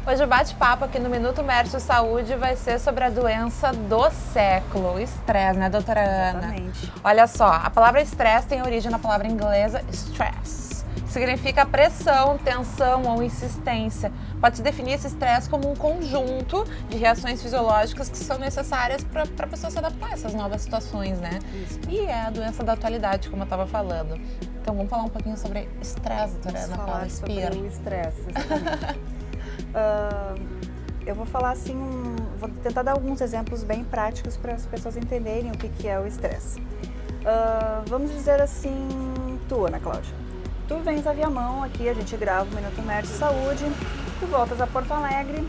Hoje o bate-papo aqui no Minuto Mércio Saúde vai ser sobre a doença do século, o estresse, né, doutora Ana? Exatamente. Olha só, a palavra estresse tem origem na palavra inglesa stress, que significa pressão, tensão ou insistência. Pode-se definir esse estresse como um conjunto de reações fisiológicas que são necessárias para a pessoa se adaptar a essas novas situações, né? Isso. E é a doença da atualidade, como eu estava falando. Então vamos falar um pouquinho sobre estresse, doutora Ana Paula. Falar sobre Inspira. o estresse, exatamente. Eu vou falar assim, vou tentar dar alguns exemplos bem práticos para as pessoas entenderem o que é o estresse. Vamos dizer assim, tu, Ana Cláudia, tu vens a Viamão aqui, a gente grava o Minuto Mércio Saúde, tu voltas a Porto Alegre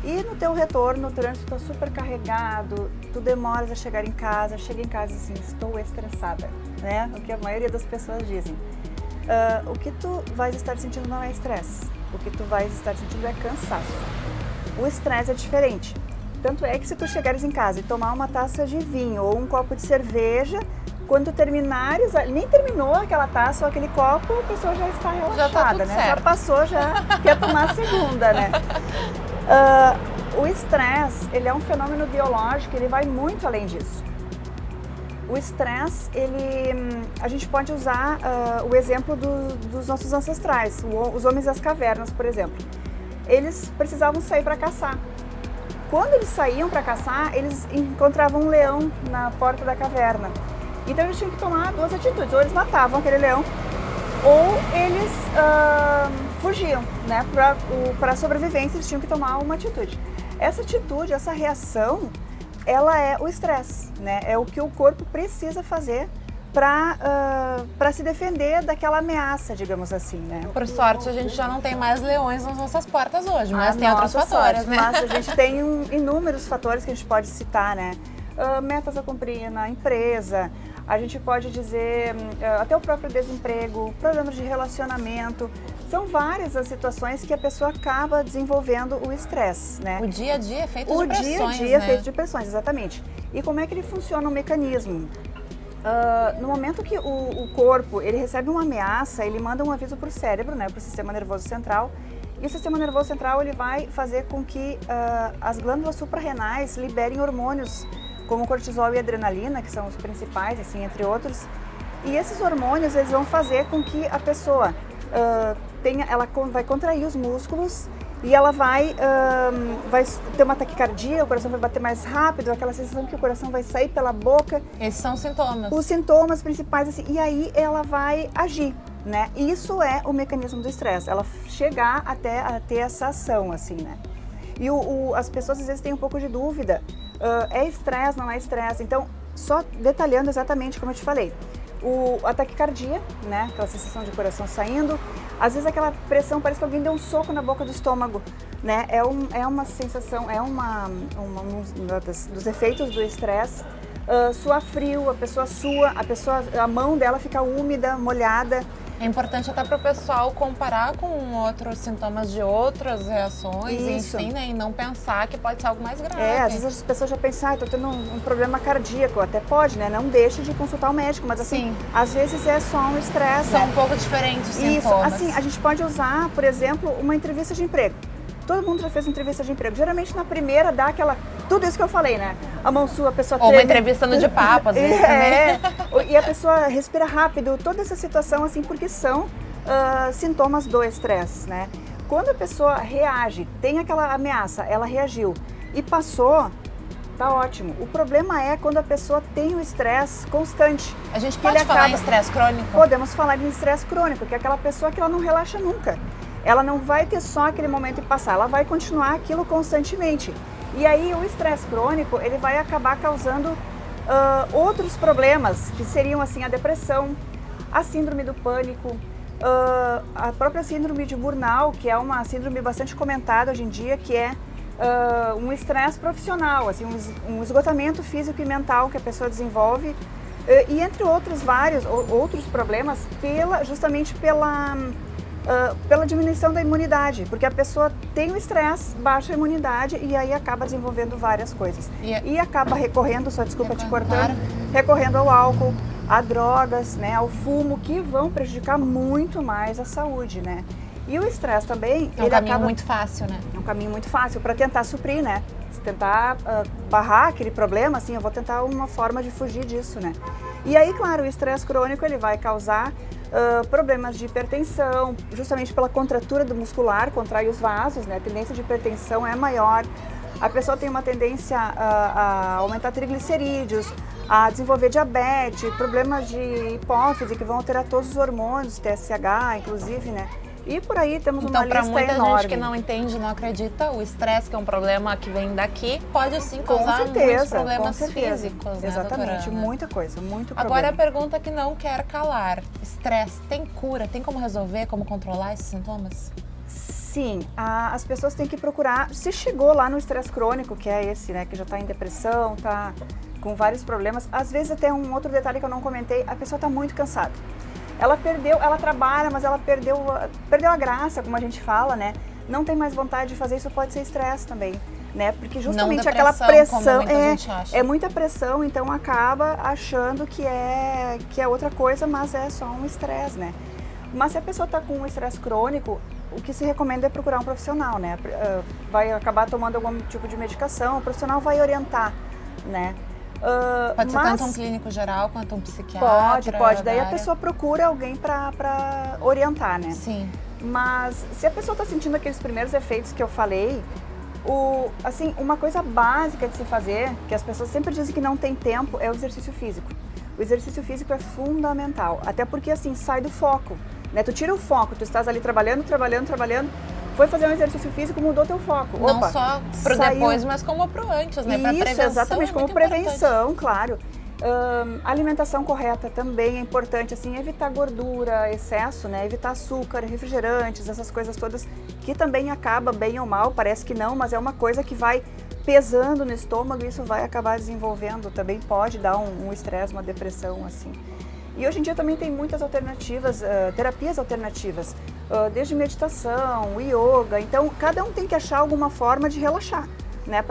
e no teu retorno o trânsito está super carregado, tu demoras a chegar em casa, chega em casa assim, estou estressada, né? O que a maioria das pessoas dizem. O que tu vais estar sentindo não é estresse, o que tu vais estar sentindo é cansaço. O estresse é diferente, tanto é que se tu chegares em casa e tomar uma taça de vinho ou um copo de cerveja, quando tu terminares, nem terminou aquela taça ou aquele copo, a pessoa já está relaxada, né? Já passou, já quer tomar a segunda, né? O estresse, ele é um fenômeno biológico, ele vai muito além disso. O estresse, a gente pode usar o exemplo dos nossos ancestrais, os homens das cavernas, por exemplo. Eles precisavam sair para caçar. Quando eles saíam para caçar, eles encontravam um leão na porta da caverna. Então eles tinham que tomar duas atitudes, ou eles matavam aquele leão, ou eles fugiam, né? Para a sobrevivência eles tinham que tomar uma atitude. Essa atitude, essa reação, ela é o estresse, né? É o que o corpo precisa fazer para se defender daquela ameaça, digamos assim, né? Por sorte, a gente já não tem mais leões nas nossas portas hoje, mas tem outros fatores, né? Mas a gente tem inúmeros fatores que a gente pode citar, né? Metas a cumprir na empresa, a gente pode dizer até o próprio desemprego, problemas de relacionamento. São várias as situações que a pessoa acaba desenvolvendo o estresse, né? O dia a dia é feito de pressões, O dia a dia é né? feito de pressões, exatamente. E como é que ele funciona o mecanismo? No momento que o corpo ele recebe uma ameaça, ele manda um aviso para o cérebro, né, para o sistema nervoso central. E o sistema nervoso central ele vai fazer com que as glândulas suprarrenais liberem hormônios como cortisol e adrenalina, que são os principais, assim, entre outros. E esses hormônios eles vão fazer com que a pessoa ela vai contrair os músculos e ela vai ter uma taquicardia, o coração vai bater mais rápido, aquela sensação que o coração vai sair pela boca. Esses são os sintomas. Os sintomas principais, assim, e aí ela vai agir, né? Isso é o mecanismo do estresse, ela chegar até a ter essa ação, assim, né? E as pessoas às vezes têm um pouco de dúvida, é estresse, não é estresse? Então, só detalhando exatamente como eu te falei, a taquicardia, né? Aquela sensação de coração saindo, às vezes aquela pressão, parece que alguém deu um soco na boca do estômago, né? É uma sensação, dos efeitos do estresse. Suar frio, a pessoa sua, a mão dela fica úmida, molhada. É importante até para o pessoal comparar com outros sintomas de outras reações, Isso. enfim, né? E não pensar que pode ser algo mais grave. Às vezes as pessoas já pensam, estou tendo um problema cardíaco, até pode, né? Não deixe de consultar o médico, mas assim, às vezes é só um estresse. São né? um pouco diferentes os Isso, sintomas. assim, a gente pode usar, por exemplo, uma entrevista de emprego. Todo mundo já fez uma entrevista de emprego. Geralmente na primeira dá tudo isso que eu falei, né? A mão sua, a pessoa Ou uma entrevista no de papo, às vezes, né? E a pessoa respira rápido, toda essa situação, assim, porque são sintomas do estresse, né? Quando a pessoa reage, tem aquela ameaça, ela reagiu e passou, tá ótimo. O problema é quando a pessoa tem o estresse constante. A gente pode falar em estresse crônico? Podemos falar em estresse crônico, que é aquela pessoa que ela não relaxa nunca. Ela não vai ter só aquele momento e passar, ela vai continuar aquilo constantemente. E aí o estresse crônico, ele vai acabar causando outros problemas, que seriam assim a depressão, a síndrome do pânico, a própria síndrome de burnout, que é uma síndrome bastante comentada hoje em dia, que é um estresse profissional, assim, um esgotamento físico e mental que a pessoa desenvolve, e entre outros vários outros problemas, justamente pela diminuição da imunidade, porque a pessoa tem o estresse, baixa a imunidade e aí acaba desenvolvendo várias coisas. E acaba recorrendo, só desculpa te cortando, recorrendo ao álcool, a drogas, né, ao fumo, que vão prejudicar muito mais a saúde, né? E o estresse também, É um caminho muito fácil, né? É um caminho muito fácil para tentar suprir, né? Se tentar barrar aquele problema, assim, eu vou tentar uma forma de fugir disso, né? E aí, claro, o estresse crônico, ele vai causar problemas de hipertensão, justamente pela contratura do muscular, contrai os vasos, né? A tendência de hipertensão é maior. A pessoa tem uma tendência a aumentar triglicerídeos, a desenvolver diabetes, problemas de hipófise que vão alterar todos os hormônios, TSH, inclusive, né? E por aí temos uma lista enorme. Então, para muita gente que não entende, não acredita, o estresse, que é um problema que vem daqui, pode sim causar muitos problemas físicos, né, exatamente, doutora? muita coisa, muito problema. Agora a pergunta que não quer calar. Estresse tem cura? Tem como resolver, como controlar esses sintomas? Sim, as pessoas têm que procurar, se chegou lá no estresse crônico, que é esse, né, que já está em depressão, está com vários problemas, às vezes até um outro detalhe que eu não comentei, a pessoa está muito cansada. Ela trabalha, mas ela perdeu a graça, como a gente fala, né? Não tem mais vontade de fazer, isso pode ser estresse também, né? Porque justamente aquela pressão, é muita pressão, então acaba achando que é outra coisa, mas é só um estresse, né? Mas se a pessoa está com um estresse crônico, o que se recomenda é procurar um profissional, né? Vai acabar tomando algum tipo de medicação, o profissional vai orientar, né? Pode ser tanto um clínico geral quanto um psiquiatra? Pode. Daí a pessoa procura alguém para orientar, né? Sim. Mas se a pessoa está sentindo aqueles primeiros efeitos que eu falei, assim, uma coisa básica de se fazer, que as pessoas sempre dizem que não tem tempo, é o exercício físico. O exercício físico é fundamental, até porque assim, sai do foco, né? Tu tira o foco, tu estás ali trabalhando, foi fazer um exercício físico, mudou teu foco. Não só pro depois, mas como pro antes, né? Pra prevenção. Exatamente, como prevenção, claro. Alimentação correta também é importante, assim, evitar gordura, excesso, né? Evitar açúcar, refrigerantes, essas coisas todas que também acaba bem ou mal, parece que não, mas é uma coisa que vai pesando no estômago e isso vai acabar desenvolvendo, também pode dar um estresse, uma depressão, assim. E hoje em dia também tem muitas alternativas, terapias alternativas, desde meditação, yoga, então cada um tem que achar alguma forma de relaxar, né?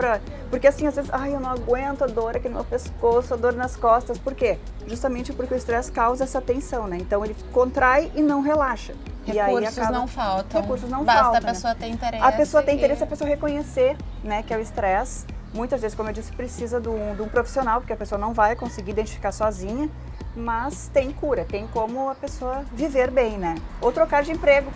Porque assim, às vezes, eu não aguento a dor aqui no meu pescoço, a dor nas costas, por quê? Justamente porque o estresse causa essa tensão, né? Então ele contrai e não relaxa. Recursos não faltam. Basta a pessoa ter interesse. A pessoa tem interesse, a pessoa reconhecer, né, que é o estresse. Muitas vezes, como eu disse, precisa de um profissional, porque a pessoa não vai conseguir identificar sozinha, mas tem cura, tem como a pessoa viver bem, né? Ou trocar de emprego.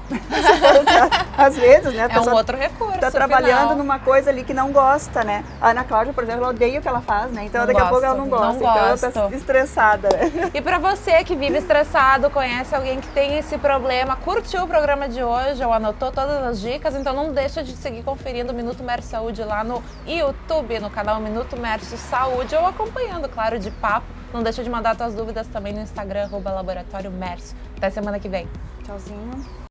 Às vezes, né? É um outro recurso. Está trabalhando numa coisa ali que não gosta, né? A Ana Cláudia, por exemplo, ela odeia o que ela faz, né? Então daqui a pouco ela não gosta, então ela está estressada, né? E para você que vive estressado, conhece alguém que tem esse problema, curtiu o programa de hoje ou anotou todas as dicas, então não deixa de seguir conferindo o Minuto Mércio Saúde lá no YouTube, no canal Minuto Mércio Saúde, ou acompanhando, claro, de papo. Não deixa de mandar suas dúvidas também no Instagram, @laboratório Mércio. Até semana que vem. Tchauzinho.